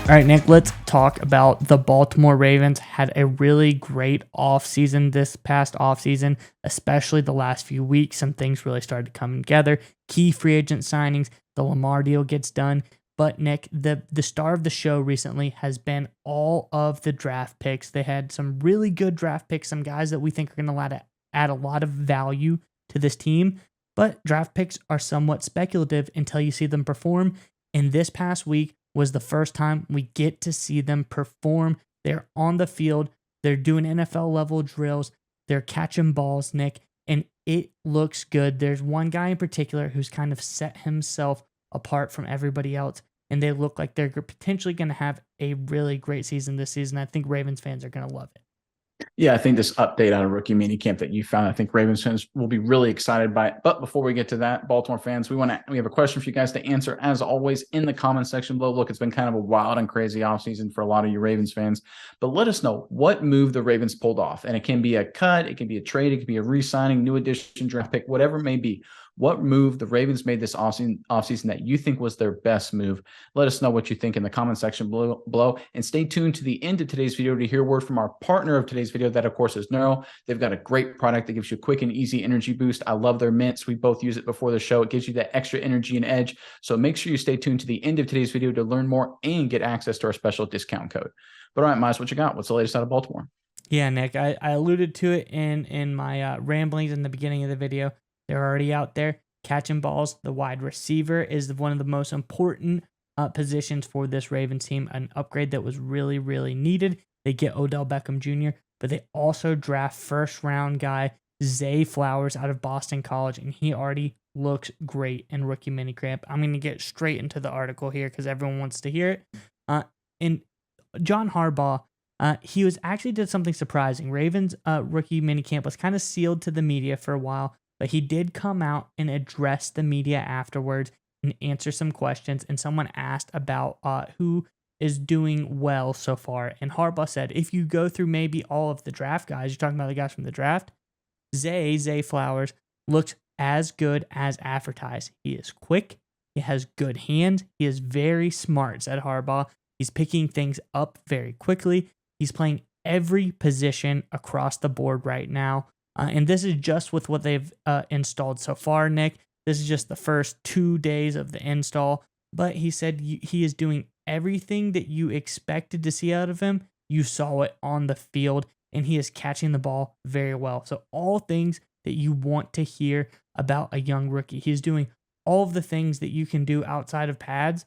All right, Nick, let's talk about the Baltimore Ravens. Had a really great offseason this past offseason, especially the last few weeks. Some things really started to come together. Key free agent signings, the Lamar deal gets done. But Nick, the star of the show recently has been all of the draft picks. They had some really good draft picks, some guys that we think are going to add a lot of value to this team. But draft picks are somewhat speculative until you see them perform. And this past week was the first time we get to see them perform. They're on the field. They're doing NFL level drills. They're catching balls, Nick, and it looks good. There's one guy in particular who's kind of set himself apart from everybody else, and they look like they're potentially going to have a really great season this season. I think Ravens fans are going to love it. Yeah, I think this update on a rookie minicamp that you found, I think Ravens fans will be really excited by it. But before we get to that, Baltimore fans, we have a question for you guys to answer as always in the comment section below. Look, it's been kind of a wild and crazy offseason for a lot of you Ravens fans, but let us know what move the Ravens pulled off. And it can be a cut, it can be a trade, it can be a re-signing, new addition, draft pick, whatever it may be. What move the Ravens made this offseason that you think was their best move? Let us know what you think in the comment section below. And stay tuned to the end of today's video to hear word from our partner of today's video. That, of course, is Neuro. They've got a great product that gives you a quick and easy energy boost. I love their mints. We both use it before the show. It gives you that extra energy and edge. So make sure you stay tuned to the end of today's video to learn more and get access to our special discount code. But all right, Miles, what you got? What's the latest out of Baltimore? Yeah, Nick, I alluded to it in my ramblings in the beginning of the video. They're already out there catching balls. The wide receiver is one of the most important positions for this Ravens team, an upgrade that was really, really needed. They get Odell Beckham Jr., but they also draft first-round guy Zay Flowers out of Boston College, and he already looks great in rookie minicamp. I'm going to get straight into the article here because everyone wants to hear it. And John Harbaugh, he did something surprising. Ravens rookie minicamp was kind of sealed to the media for a while, but he did come out and address the media afterwards and answer some questions. And someone asked about who is doing well so far. And Harbaugh said, if you go through maybe all of the draft guys, you're talking about the guys from the draft, Zay Flowers looks as good as advertised. He is quick. He has good hands. He is very smart, said Harbaugh. He's picking things up very quickly. He's playing every position across the board right now. And this is just with what they've installed so far, Nick. This is just the first 2 days of the install. But he said he is doing everything that you expected to see out of him. You saw it on the field, and he is catching the ball very well. So all things that you want to hear about a young rookie. He's doing all of the things that you can do outside of pads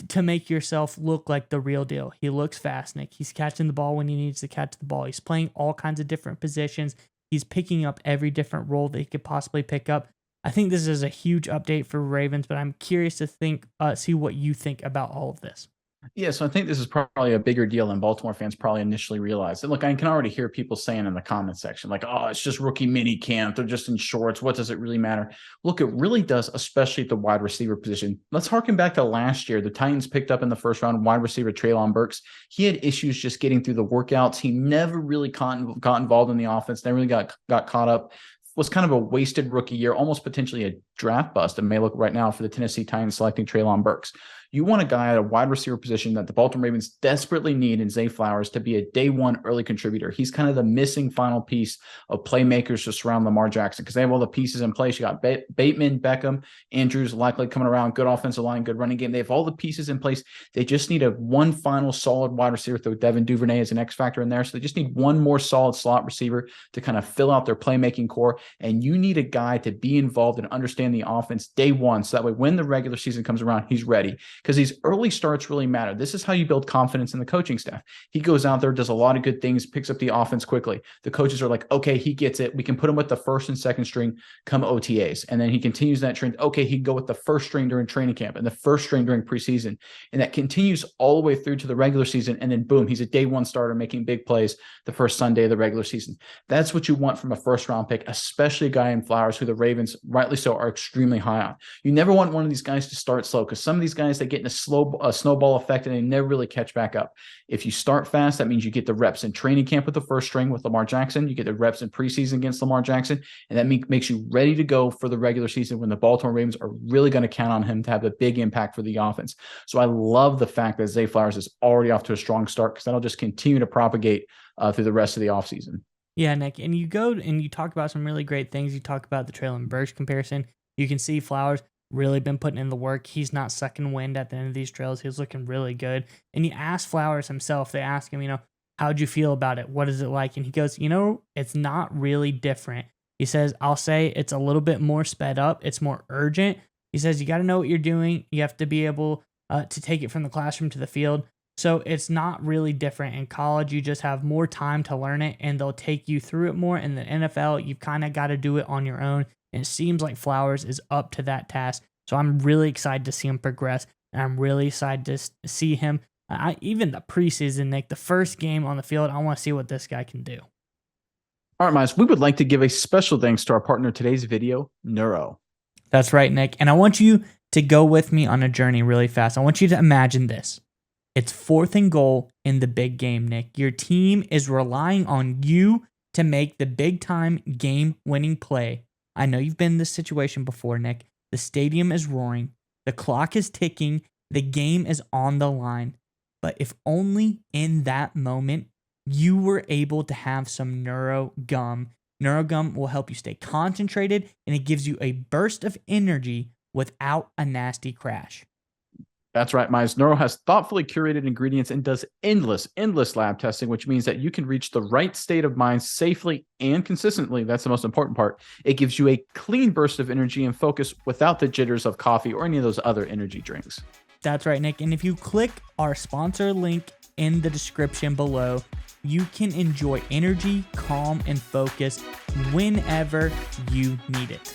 to make yourself look like the real deal. He looks fast, Nick. He's catching the ball when he needs to catch the ball. He's playing all kinds of different positions. He's picking up every different role that he could possibly pick up. I think this is a huge update for Ravens, but I'm curious to see what you think about all of this. Yeah, so I think this is probably a bigger deal than Baltimore fans probably initially realized. And look, I can already hear people saying in the comment section, like, oh, it's just rookie mini camp. They're just in shorts. What does it really matter? Look, it really does, especially at the wide receiver position. Let's harken back to last year. The Titans picked up in the first round wide receiver Treylon Burks. He had issues just getting through the workouts. He never really got involved in the offense. Never really got caught up. Was kind of a wasted rookie year, almost potentially a draft bust. It may look right now for the Tennessee Titans selecting Treylon Burks. You want a guy at a wide receiver position that the Baltimore Ravens desperately need in Zay Flowers to be a day one early contributor. He's kind of the missing final piece of playmakers to surround Lamar Jackson because they have all the pieces in place. You got Bateman, Beckham, Andrews likely coming around, good offensive line, good running game. They have all the pieces in place. They just need a one final solid wide receiver with Devin Duvernay as an X factor in there. So they just need one more solid slot receiver to kind of fill out their playmaking core. And you need a guy to be involved and understand the offense day one. So that way, when the regular season comes around, he's ready. Because these early starts really matter. This is how you build confidence in the coaching staff. He goes out there, does a lot of good things, picks up the offense quickly. The coaches are like, okay, he gets it. We can put him with the first and second string come OTAs. And then he continues that trend. Okay, he can go with the first string during training camp and the first string during preseason. And that continues all the way through to the regular season. And then boom, he's a day one starter making big plays the first Sunday of the regular season. That's what you want from a first round pick, especially a guy in Flowers who the Ravens, rightly so, are extremely high on. You never want one of these guys to start slow because some of these guys, they get in a snowball effect and they never really catch back up. If you start fast, that means you get the reps in training camp with the first string with Lamar Jackson. You get the reps in preseason against Lamar Jackson, and that makes you ready to go for the regular season when the Baltimore Ravens are really going to count on him to have a big impact for the offense. So I love the fact that Zay Flowers is already off to a strong start, because that'll just continue to propagate through the rest of the offseason. Yeah, Nick, and you go and you talk about some really great things. You talk about the Traylon Burks comparison. You can see Flowers really been putting in the work. He's not sucking wind at the end of these trails. He's looking really good. And you ask Flowers himself, they ask him, how'd you feel about it? What is it like? And he goes, it's not really different. He says, I'll say it's a little bit more sped up. It's more urgent. He says, you got to know what you're doing. You have to be able to take it from the classroom to the field. So it's not really different. In college, you just have more time to learn it, and they'll take you through it more. In the NFL, you've kind of got to do it on your own. And it seems like Flowers is up to that task. So I'm really excited to see him progress. And I'm really excited to see him. Even the preseason, Nick, the first game on the field, I want to see what this guy can do. All right, Miles, we would like to give a special thanks to our partner today's video, Neuro. That's right, Nick. And I want you to go with me on a journey really fast. I want you to imagine this. It's 4th and goal in the big game, Nick. Your team is relying on you to make the big-time game-winning play. I know you've been in this situation before, Nick. The stadium is roaring. The clock is ticking. The game is on the line. But if only in that moment you were able to have some Neuro Gum. Neuro Gum will help you stay concentrated, and it gives you a burst of energy without a nasty crash. That's right, Miles. Neuro has thoughtfully curated ingredients and does endless lab testing, which means that you can reach the right state of mind safely and consistently. That's the most important part. It gives you a clean burst of energy and focus without the jitters of coffee or any of those other energy drinks. That's right, Nick. And if you click our sponsor link in the description below, you can enjoy energy, calm, and focus whenever you need it.